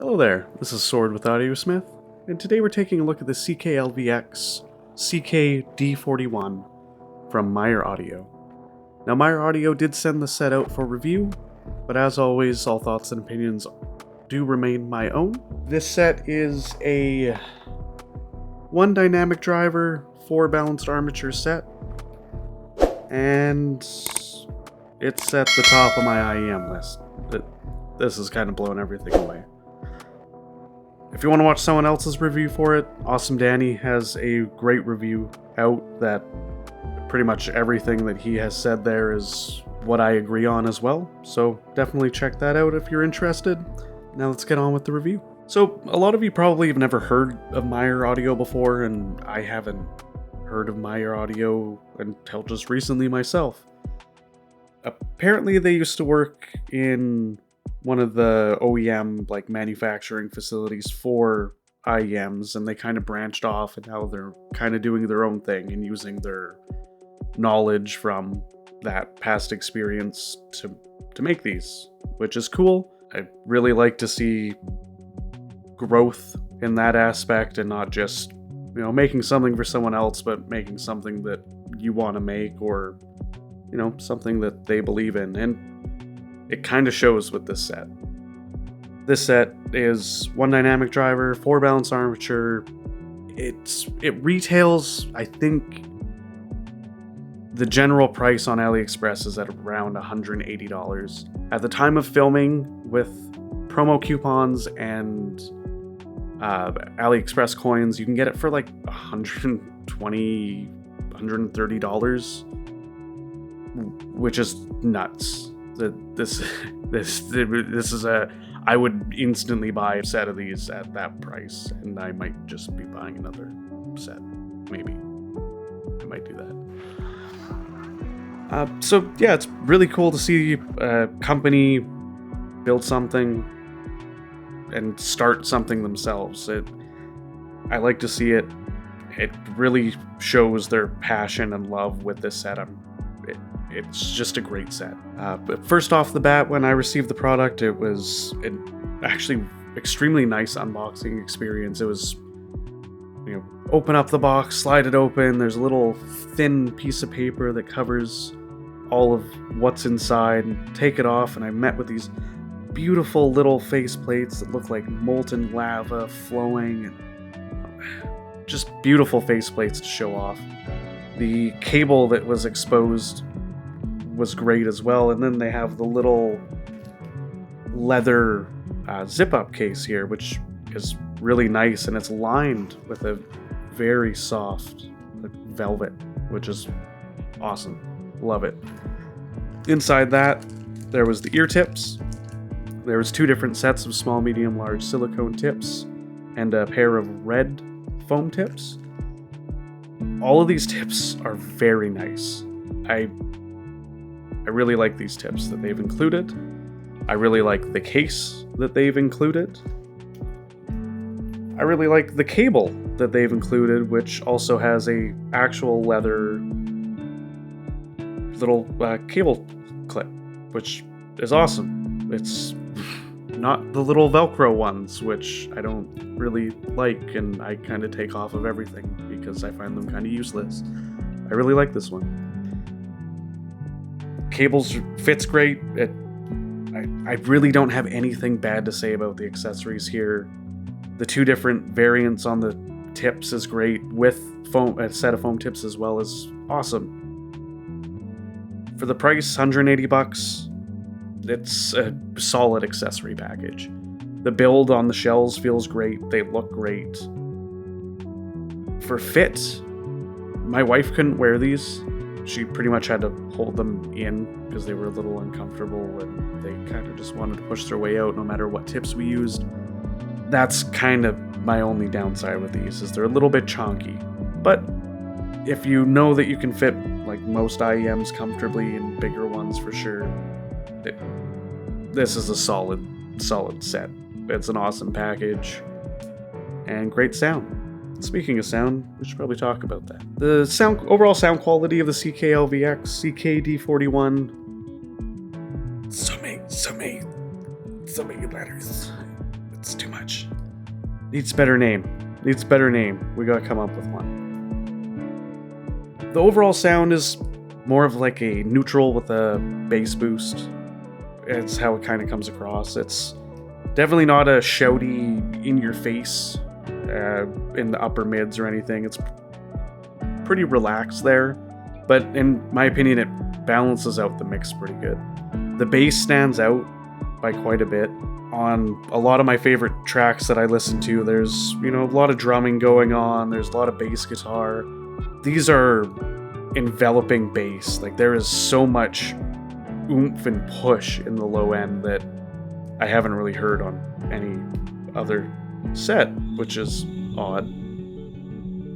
Hello there, this is Sword with Audiosmith, and today we're taking a look at the CKLVX CK-D41 from Myer Audio. Now, Myer Audio did send the set out for review, but as always, all thoughts and opinions do remain my own. This set is a 1 dynamic driver, 4 balanced armature set, and it's at the top of my IEM list. This has kind of blown everything away. If you want to watch someone else's review for it, Awesome Danny has a great review out that pretty much everything that he has said there is what I agree on as well. So definitely check that out if you're interested. Now let's get on with the review. So a lot of you probably have never heard of Myer Audio before, and I haven't heard of Myer Audio until just recently myself. Apparently they used to work in one of the OEM manufacturing facilities for IEMs, and they kind of branched off, and now they're kind of doing their own thing and using their knowledge from that past experience to make these, which is cool. I really like to see growth in that aspect and not just, making something for someone else, but making something that you want to make, or something that they believe in. And it kind of shows with this set. This set is 1 dynamic driver, 4 balanced armature. It retails, I think, the general price on AliExpress is at around $180. At the time of filming, with promo coupons and AliExpress coins, you can get it for like $120, $130, which is nuts. This is I would instantly buy a set of these at that price, and I might just be buying another set. Maybe I might do that. So yeah, it's really cool to see a company build something and start something themselves. I like to see it. It really shows their passion and love with this set. It's just a great set. But first off the bat, when I received the product, it was an actually extremely nice unboxing experience. It was, open up the box, slide it open. There's a little thin piece of paper that covers all of what's inside. Take it off, and I met with these beautiful little face plates that look like molten lava flowing, and just beautiful face plates to show off. The cable that was exposed was great as well, and then they have the little leather zip-up case here, which is really nice, and it's lined with a very soft velvet, which is awesome. Love it. Inside that, there was the ear tips. There was 2 different sets of small, medium, large silicone tips and a pair of red foam tips. All of these tips are very nice. I really like these tips that they've included. I really like the case that they've included. I really like the cable that they've included, which also has a actual leather little cable clip, which is awesome. It's not the little Velcro ones, which I don't really like, and I kind of take off of everything because I find them kind of useless. I really like this one. Cables fits great. I really don't have anything bad to say about the accessories here. The 2 different variants on the tips is great, with a set of foam tips as well, is awesome. For the price, $180, it's a solid accessory package. The build on the shells feels great. They look great. For fit, my wife couldn't wear these. She pretty much had to hold them in because they were a little uncomfortable, and they kind of just wanted to push their way out no matter what tips we used. That's kind of my only downside with these, is they're a little bit chonky. But if you know that you can fit most IEMs comfortably, and bigger ones for sure, this is a solid set. It's an awesome package and great sound. Speaking of sound, we should probably talk about that. The overall sound quality of the CKLVX CK-D41, so many letters. It's too much. Needs better name. Needs better name. We gotta come up with one. The overall sound is more of like a neutral with a bass boost. It's how it kind of comes across. It's definitely not a shouty, in-your-face in the upper mids or anything. It's pretty relaxed there, but in my opinion, it balances out the mix pretty good. The bass stands out by quite a bit. On a lot of my favorite tracks that I listen to, there's, a lot of drumming going on, there's a lot of bass guitar. These are enveloping bass. Like, there is so much oomph and push in the low end that I haven't really heard on any other set, which is odd.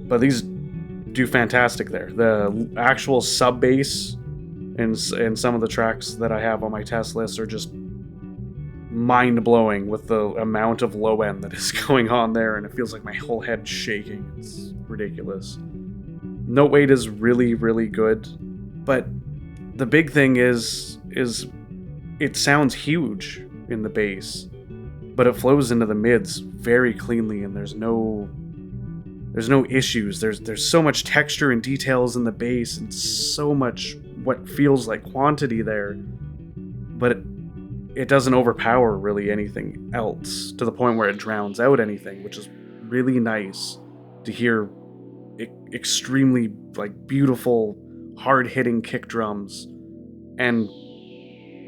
But these do fantastic there. The actual sub bass in some of the tracks that I have on my test list are just mind-blowing with the amount of low end that is going on there, and it feels like my whole head's shaking. It's ridiculous. Note weight is really, really good, but the big thing is it sounds huge in the bass, but it flows into the mids very cleanly, and there's no issues. There's so much texture and details in the bass, and so much what feels like quantity there, but it doesn't overpower really anything else to the point where it drowns out anything, which is really nice to hear. Extremely beautiful, hard-hitting kick drums, and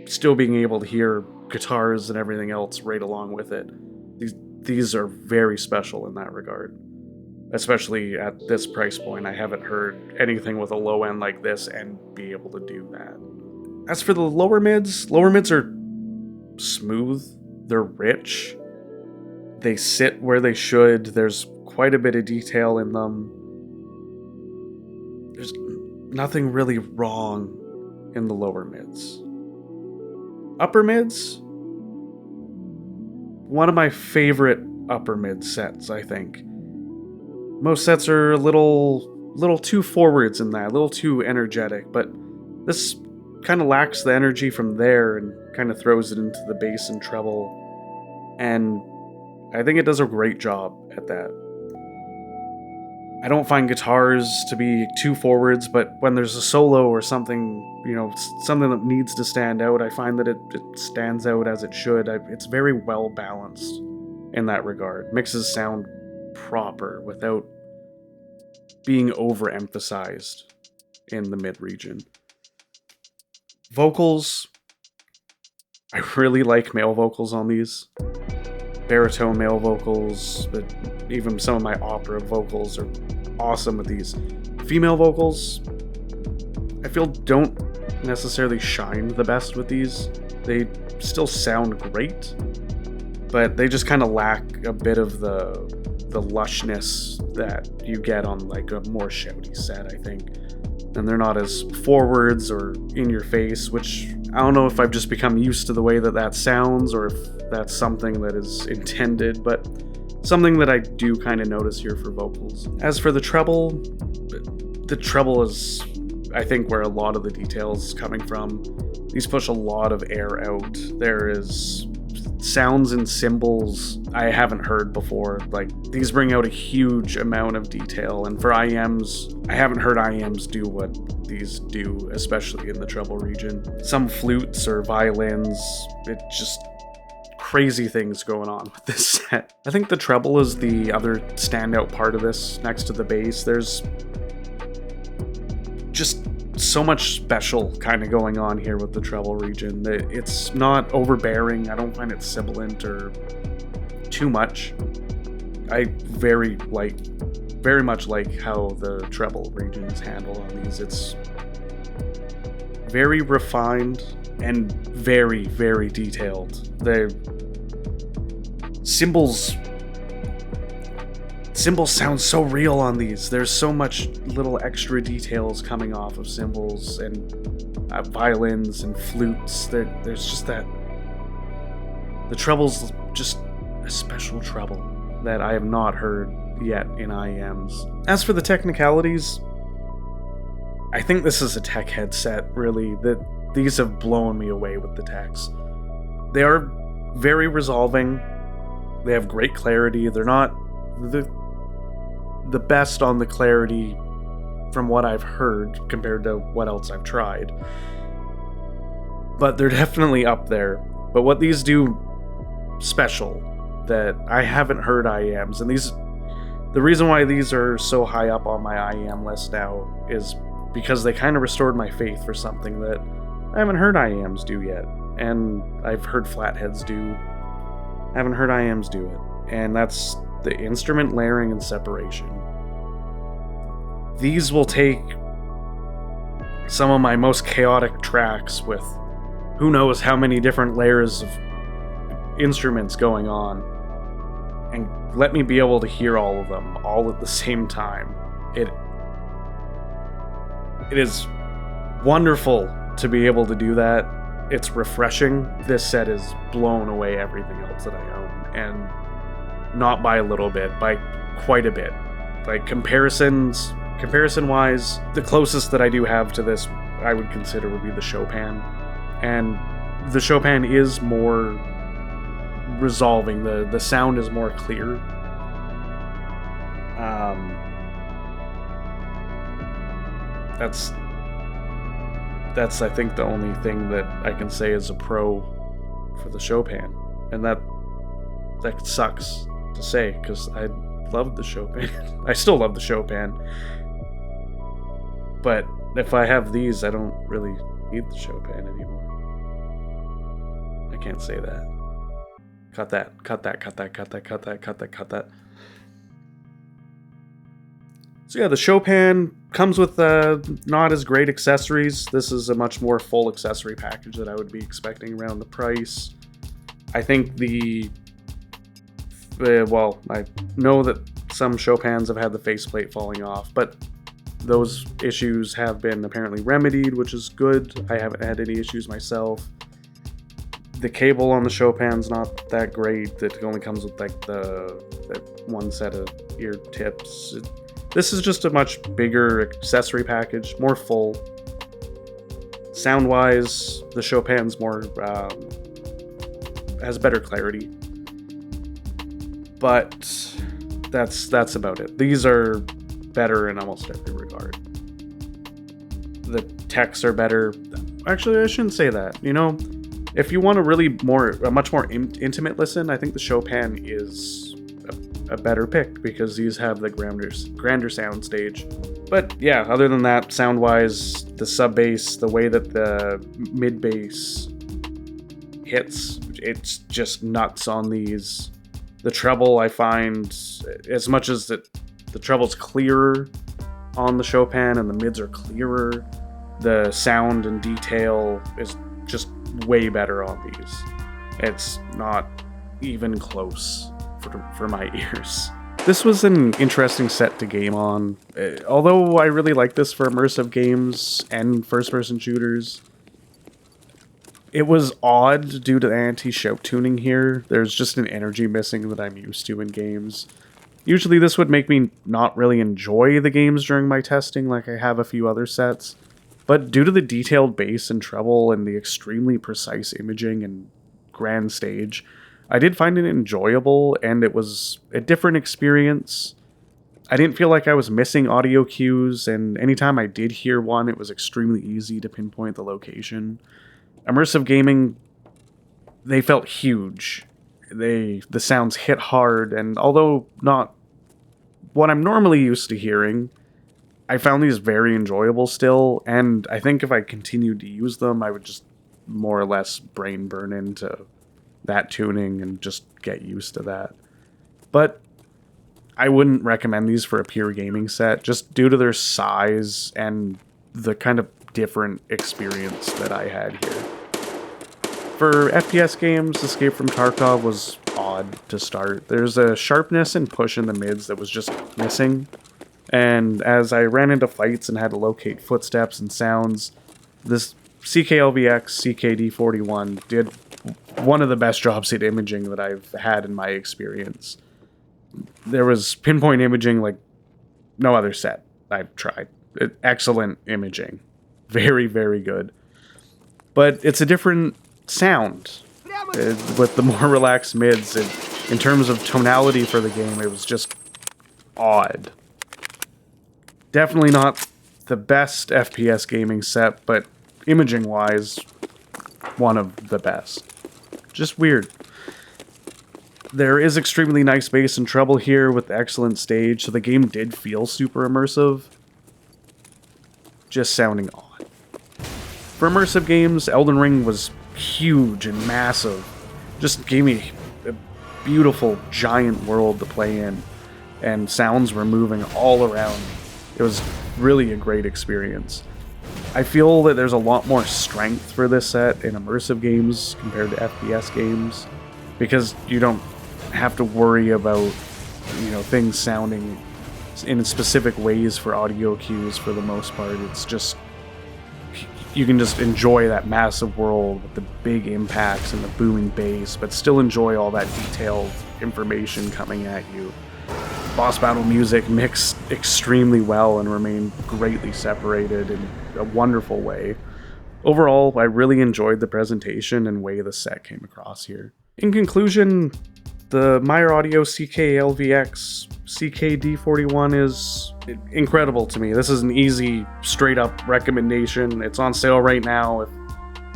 still being able to hear guitars and everything else right along with it. These are very special in that regard, especially at this price point. I haven't heard anything with a low end like this and be able to do that. As for the lower mids are smooth, they're rich, they sit where they should, there's quite a bit of detail in them. There's nothing really wrong in the lower mids. Upper mids, one of my favorite upper mid sets, I think. Most sets are a little too forwards in that, a little too energetic, but this kind of lacks the energy from there and kind of throws it into the bass and treble, and I think it does a great job at that. I don't find guitars to be too forwards, but when there's a solo or something, something that needs to stand out, I find that it stands out as it should. It's very well balanced in that regard. Mixes sound proper without being overemphasized in the mid region. Vocals, I really like male vocals on these. Baritone male vocals, but even some of my opera vocals are awesome with these. Female vocals, I feel don't necessarily shine the best with these. They still sound great, but they just kind of lack a bit of the lushness that you get on a more shouty set, I think. And they're not as forwards or in your face, which I don't know if I've just become used to the way that sounds, or if that's something that is intended, but something that I do kind of notice here for vocals. As for the treble is, I think, where a lot of the details is coming from. These push a lot of air out. There is sounds and cymbals I haven't heard before. These bring out a huge amount of detail, and for IEMs, I haven't heard IEMs do what these do, especially in the treble region. Some flutes or violins, it just crazy things going on with this set. I think the treble is the other standout part of this next to the bass. There's just so much special kind of going on here with the treble region. It's not overbearing. I don't find it sibilant or too much. I very much like how the treble region is handled on these. It's very refined and very, very detailed. The cymbals sound so real on these. There's so much little extra details coming off of cymbals and violins and flutes. There's just that. The treble's just a special treble that I have not heard yet in IEMs. As for the technicalities, I think this is a tech headset, really. These have blown me away with the techs. They are very resolving. They have great clarity. They're not the best on the clarity from what I've heard compared to what else I've tried. But they're definitely up there. But what these do special that I haven't heard IEMs, and the reason why these are so high up on my IEM list now is because they kind of restored my faith for something that I haven't heard IEMs do yet. And I've heard flatheads do. I haven't heard IEMs do it. And that's the instrument layering and separation. These will take some of my most chaotic tracks with who knows how many different layers of instruments going on and let me be able to hear all of them all at the same time. It is wonderful to be able to do that. It's refreshing. This set has blown away everything else that I own, and not by a little bit, by quite a bit. Like comparison-wise, the closest that I do have to this I would consider would be the Chopin. And the Chopin is more resolving. The sound is more clear. That's I think the only thing that I can say is a pro for the Chopin, and that sucks to say because I loved the Chopin. I still love the Chopin, but if I have these, I don't really need the Chopin anymore. I can't say that. Cut that. So yeah, the Chopin comes with not as great accessories. This is a much more full accessory package that I would be expecting around the price. I think well, I know that some Chopins have had the faceplate falling off, but those issues have been apparently remedied, which is good. I haven't had any issues myself. The cable on the Chopin's not that great. It only comes with like that one set of ear tips. This is just a much bigger accessory package, more full. Sound-wise, the Chopin's more has better clarity. But that's about it. These are better in almost every regard. The techs are better. Actually, I shouldn't say that. You know, if you want a much more intimate listen, I think the Chopin is a better pick because these have the grander sound stage. But yeah, other than that, sound-wise, the sub-bass, the way that the mid-bass hits, it's just nuts on these. The treble, I find, as much as the treble's clearer on the Chopin and the mids are clearer, the sound and detail is just way better on these. It's not even close for my ears. This was an interesting set to game on. Although I really like this for immersive games and first-person shooters, it was odd due to the anti-shout tuning here. There's just an energy missing that I'm used to in games. Usually this would make me not really enjoy the games during my testing like I have a few other sets, but due to the detailed bass and treble and the extremely precise imaging and grand stage, I did find it enjoyable, and it was a different experience. I didn't feel like I was missing audio cues, and anytime I did hear one, it was extremely easy to pinpoint the location. Immersive gaming, they felt huge. The sounds hit hard, and although not what I'm normally used to hearing, I found these very enjoyable still, and I think if I continued to use them, I would just more or less brain burn into that tuning and just get used to that. But I wouldn't recommend these for a pure gaming set, just due to their size and the kind of different experience that I had here. For FPS games, Escape from Tarkov was odd to start. There's a sharpness and push in the mids that was just missing, and as I ran into fights and had to locate footsteps and sounds, this CKLVX CK-D41 did one of the best jobs at imaging that I've had in my experience. There was pinpoint imaging like no other set I've tried. Excellent imaging. Very, very good. But it's a different sound. With the more relaxed mids, in terms of tonality for the game, it was just odd. Definitely not the best FPS gaming set, but imaging-wise, one of the best. Just weird. There is extremely nice bass and treble here with excellent stage, so the game did feel super immersive. Just sounding odd. For immersive games, Elden Ring was huge and massive. Just gave me a beautiful, giant world to play in, and sounds were moving all around me. It was really a great experience. I feel that there's a lot more strength for this set in immersive games compared to FPS games, because you don't have to worry about, things sounding in specific ways for audio cues for the most part. It's just, you can just enjoy that massive world with the big impacts and the booming bass, but still enjoy all that detailed information coming at you. Boss battle music mixed extremely well and remained greatly separated in a wonderful way. Overall, I really enjoyed the presentation and way the set came across here. In conclusion, the Myer Audio CKLVX CK-D41 is incredible to me. This is an easy, straight-up recommendation. It's on sale right now. If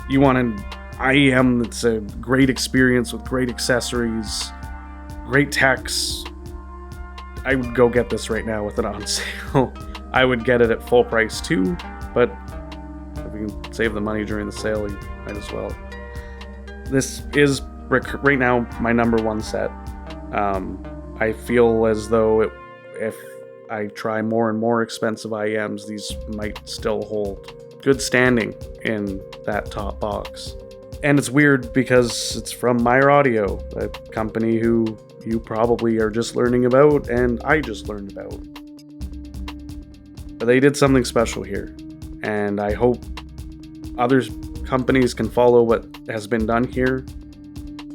you want an IEM that's a great experience with great accessories, great techs, I would go get this right now with it on sale. I would get it at full price too, but if we can save the money during the sale, you might as well. This is right now my number one set. I feel as though if I try more and more expensive IEMs, these might still hold good standing in that top box. And it's weird because it's from Myer Audio, a company who you probably are just learning about, and I just learned about. But they did something special here, and I hope other companies can follow what has been done here,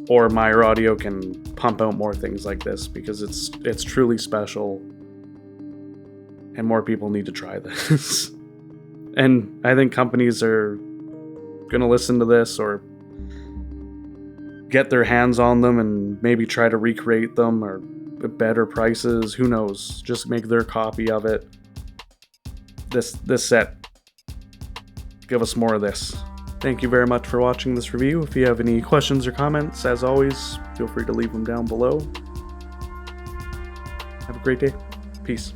or Myer Audio can pump out more things like this, because it's truly special, and more people need to try this. And I think companies are gonna listen to this or get their hands on them and maybe try to recreate them or at better prices. Who knows? Just make their copy of it. This set. Give us more of this. Thank you very much for watching this review. If you have any questions or comments, as always, feel free to leave them down below. Have a great day. Peace.